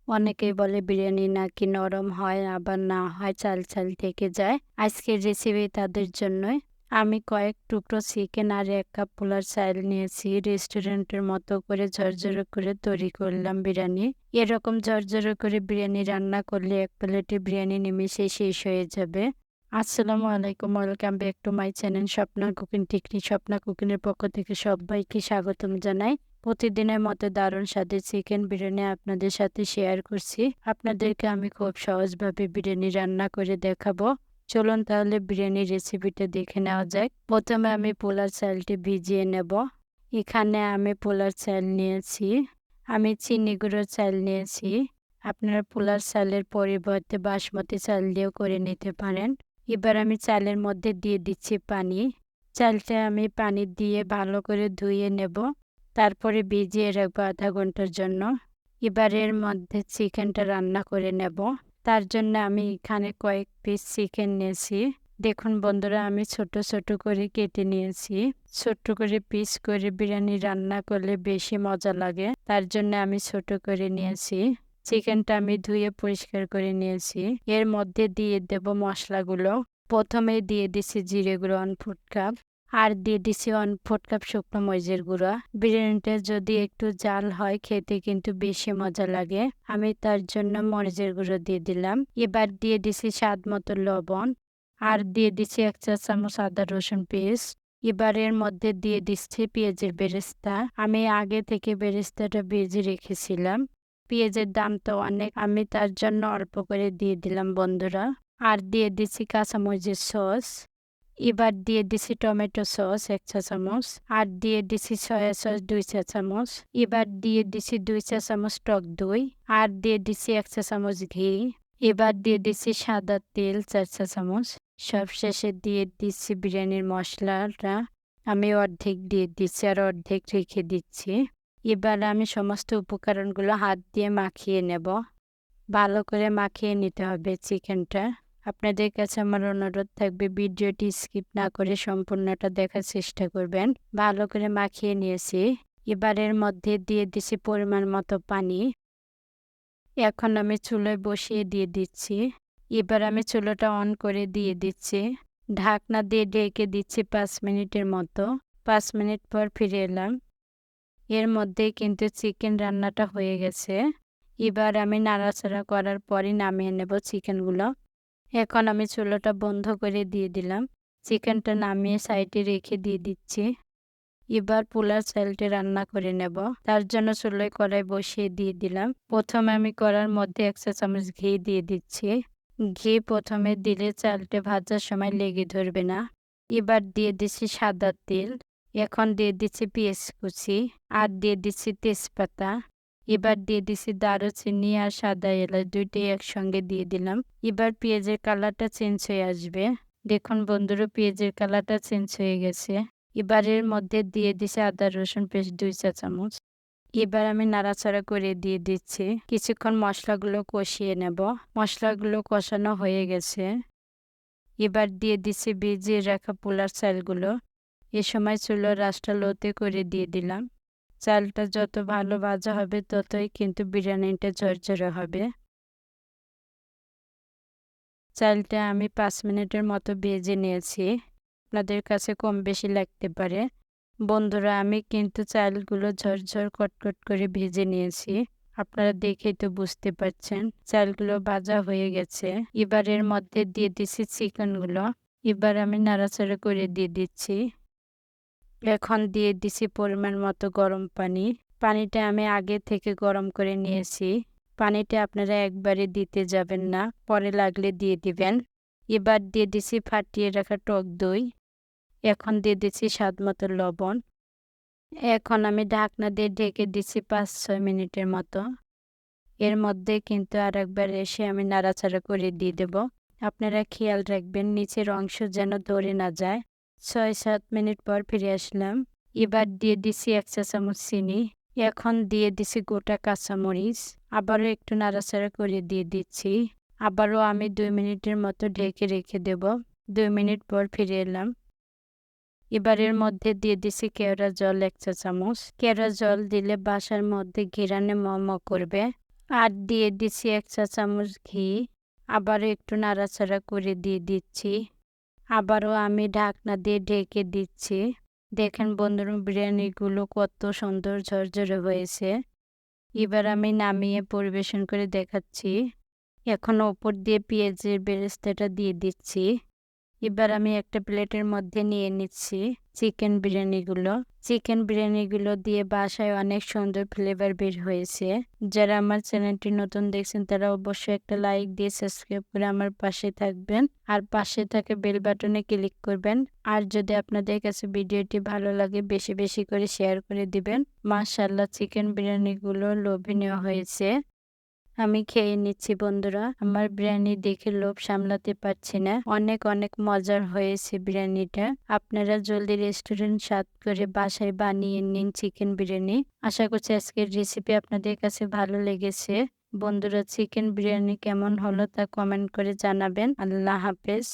অনেকেই বলে বিরিয়ানি নাকি নরম হয় আবার না হয় চাল চাল থেকে যায়। আজকের রেসিপি তাদের জন্যই। আমি কয়েক টুকরো চিকেন আর 1 কাপ পোলার চাল নিয়েছি। রেস্টুরেন্টের মতো করে ঝরঝরে করে তৈরি করলাম বিরিয়ানি। এরকম ঝরঝরে করে বিরিয়ানি রান্না করলে 1 প্লেটে বিরিয়ানি নিমেষেই শেষ হয়ে যাবে। আসসালামু আলাইকুম, welcome back to my channel Swapna cooking technique. Swapna কুকিংয়ের পক্ষ থেকে সবাইকে স্বাগতম জানাই। প্রতিদিনের মতো দারুণ স্বাদের চিকেন বিরিয়ানি আপনাদের সাথে শেয়ার করছি। আপনাদেরকে আমি খুব সহজভাবে বিরিয়ানি রান্না করে দেখাবো। চলুন তাহলে বিরিয়ানি রেসিপিটা দেখে নেওয়া যাক। প্রথমে আমি পোলার চালটি ভিজিয়ে নেব। এখানে আমি পোলার চাল নিয়েছি, আমি চিনি গুঁড়োর চাল নিয়েছি। আপনারা পোলার চালের পরিবর্তে বাসমতি চাল দিয়েও করে নিতে পারেন। এবার আমি চালের মধ্যে দিয়ে দিচ্ছি পানি। চালটা আমি পানি দিয়ে ভালো করে ধুয়ে নেব, তারপরে ভিজিয়ে রাখবো আধা ঘন্টার জন্য। এবার এর মধ্যে চিকেনটা রান্না করে নেব। তার জন্য আমি এখানে কয়েক পিস চিকেন নিয়েছি। দেখুন বন্ধুরা, আমি ছোট ছোট করে কেটে নিয়েছি। ছোট করে পিস করে বিরিয়ানি রান্না করলে বেশি মজা লাগে, তার জন্য আমি ছোট করে নিয়েছি। চিকেনটা আমি ধুয়ে পরিষ্কার করে নিয়েছি। এর মধ্যে দিয়ে দেব মশলাগুলো। প্রথমে দিয়ে দিছি জিরে গুঁড়ো 1 ফুট কাপ, আর দিয়ে দিছি 1 ফুট কাপ শুকনো মরিচের গুঁড়া। বিরিয়ানিটা যদি একটু জাল হয় খেতে কিন্তু বেশি মজা লাগে, আমি তার জন্য মরিচের গুঁড়ো দিয়ে দিলাম। এবার দিয়ে দিছি স্বাদ মতো লবণ, আর দিয়ে দিছি 1 চা চামচ আদা রসুন পেস্ট। এবার এর মধ্যে দিয়ে দিচ্ছি পেঁয়াজের বেরেস্তা। আমি আগে থেকে বেরেস্তাটা ভেজে রেখেছিলাম। পেঁয়াজের দাম তো অনেক, আমি তার জন্য অল্প করে দিয়ে দিলাম বন্ধুরা। আর দিয়ে দিচ্ছি কাঁচামরিচের সস। এবার দিয়ে দিছি টমেটো সস 1 চা চামচ, আর দিয়ে দিছি সয়া সস 2 চা চামচ। এবার দিয়ে দিছি 2 চা চামচ টক দই, আর দিয়ে দিছি 1 চা চামচ ঘি। এবার দিয়ে দিছি সাদা তেল 4 চা চামচ। সবশেষে দিয়ে দিচ্ছি বিরিয়ানির মশলাটা। আমি অর্ধেক দিয়ে দিচ্ছি আর অর্ধেক রেখে দিচ্ছি। এবার আমি সমস্ত উপকরণগুলো হাত দিয়ে মাখিয়ে নেব। ভালো করে মাখিয়ে নিতে হবে চিকেনটা। আপনাদের কাছে আমার অনুরোধ থাকবে ভিডিওটি স্কিপ না করে সম্পূর্ণটা দেখার চেষ্টা করবেন। ভালো করে মাখিয়ে নিয়েছি। এবার এর মধ্যে দিয়ে দিছি পরিমাণ মতো পানি। এখন আমি চুলায় বসিয়ে দিয়ে দিচ্ছি। এবার আমি চুলাটা অন করে দিয়ে দিচ্ছি। ঢাকনা দিয়ে ঢেকে দিচ্ছি 5 মিনিটের মতো। 5 মিনিট পর ফিরে এলাম। এর মধ্যেই কিন্তু চিকেন রান্নাটা হয়ে গেছে। এবার আমি নাড়াচাড়া করার পরই নামিয়ে নেব চিকেনগুলো। এখন আমি চুলাটা বন্ধ করে দিয়ে দিলাম। চিকেনটা নামিয়ে সাইডে রেখে দিয়ে দিচ্ছি। এবার পোলার চালটি রান্না করে নেব। তার জন্য চুলায় কড়াই বসিয়ে দিয়ে দিলাম। প্রথমে আমি কড়ার মধ্যে 1 চা চামচ ঘি দিয়ে দিচ্ছি। ঘি প্রথমে দিলে চালটা ভাজার সময় লেগে ধরবে না। এবার দিয়ে দিচ্ছি সাদা তেল। এখন দিয়ে দিচ্ছি পেঁয়াজ কুচি, আর দিয়ে দিচ্ছি তেজপাতা। এবার দিয়ে দিচ্ছি দারুচিনি আর সাদা এলাচ, দুইটাই একসঙ্গে দিয়ে দিলাম। এবার পেঁয়াজের কালারটা চেঞ্জ হয়ে আসবে। দেখুন বন্ধুরা, পেঁয়াজের কালারটা চেঞ্জ হয়ে গেছে। এবার এর মধ্যে দিয়ে দিচ্ছি আদা রসুন পেস্ট 2 চা চামচ। এবার আমি নাড়াচাড়া করে দিয়ে দিচ্ছি। কিছুক্ষণ মশলাগুলো কষিয়ে নেব। মশলাগুলো কষানো হয়ে গেছে। এবার দিয়ে দিচ্ছি ভিজিয়ে রাখা পোলার চালগুলো। এ সময় চুলার আঁচটা লোতে করে দিয়ে দিলাম। চালটা যত ভালো ভাজা হবে ততই কিন্তু বিরিয়ানিটা ঝরঝরে হবে। চালটা আমি 5 মিনিটের মতো ভেজে নিয়েছি। আপনাদের কাছে কম বেশি লাগতে পারে। বন্ধুরা, আমি কিন্তু চালগুলো ঝরঝর কটকট করে ভেজে নিয়েছি। আপনারা দেখেই তো বুঝতে পারছেন চালগুলো ভাজা হয়ে গেছে। এবার এর মধ্যে দিয়ে দিচ্ছি চিকেনগুলো। এবার আমি নাড়াচাড়া করে দিয়ে দিচ্ছি। এখন দিয়ে দিছি পরিমাণ মতো গরম পানি। পানিটা আমি আগে থেকে গরম করে নিয়েছি। পানিটা আপনারা একবারে দিতে যাবেন না, পরে লাগলে দিয়ে দিবেন। এবার দিয়ে দিছি ফাটিয়ে রাখা টক দই। এখন দিয়ে দিচ্ছি স্বাদ মতো লবণ। এখন আমি ঢাকনা দিয়ে ঢেকে দিচ্ছি 5-6 মিনিটের মতো। এর মধ্যে কিন্তু আর একবার এসে আমি নাড়াচাড়া করে দিয়ে দেব। আপনারা খেয়াল রাখবেন নিচের অংশ যেন ধরে না যায়। 6-7 মিনিট পর ফিরে আসলাম। এবার দিয়ে দিছি 1 চা চামচ চিনি। এখন দিয়ে দিছি গোটা কাঁচামরিচ। আবারও একটু নাড়াচাড়া করে দিয়ে দিচ্ছি। আবারও আমি 2 মিনিটের মতো ঢেকে রেখে দেব। 2 মিনিট পর ফিরে এলাম। এবার এর মধ্যে দিয়ে দিছি কেওড়া জল 1 চা চামচ। কেওড়া জল দিলে বাসার মধ্যে ঘিরানে ম করবে। আর দিয়ে দিচ্ছি ১ চা চামচ ঘি। আবারও একটু নাড়াচাড়া করে দিয়ে দিচ্ছি। আবারও আমি ঢাকনা দিয়ে ঢেকে দিচ্ছি। দেখেন বন্ধুরা বিরিয়ানিগুলো কত সুন্দর ঝরঝরে হয়েছে। এবার আমি নামিয়ে পরিবেশন করে দেখাচ্ছি। এখন ওপর দিয়ে পেঁয়াজের বেরেস্তাটা দিয়ে দিচ্ছি। এবার আমি একটা প্লেটের মধ্যে নিয়ে নিচ্ছি চিকেন বিরিয়ানিগুলো দিয়ে বাসায় অনেক সুন্দর ফ্লেভার বের হয়েছে। যারা আমার চ্যানেলটি নতুন দেখছেন তারা অবশ্যই একটা লাইক দিয়ে সাবস্ক্রাইব করে আমার পাশে থাকবেন আর পাশে থাকা বেল বাটনে ক্লিক করবেন। আর যদি আপনাদের কাছে ভিডিওটি ভালো লাগে বেশি বেশি করে শেয়ার করে দিবেন। মাশাআল্লাহ চিকেন বিরিয়ানিগুলো লোভনীয় হয়েছে। আমি খেয়ে নিচ্ছি বন্ধুরা। আমার বিরিয়ানি দেখে লোভ সামলাতে পারছি না। অনেক অনেক মজার হয়েছে বিরিয়ানিটা। আপনারা জলদি রেস্টুরেন্ট স্বাদ করে বাসায় বানিয়ে নিন চিকেন বিরিয়ানি। আশা করছি আজকের রেসিপি আপনাদের কাছে ভালো লেগেছে। বন্ধুরা চিকেন বিরিয়ানি কেমন হলো তা কমেন্ট করে জানাবেন। আল্লাহ হাফেজ।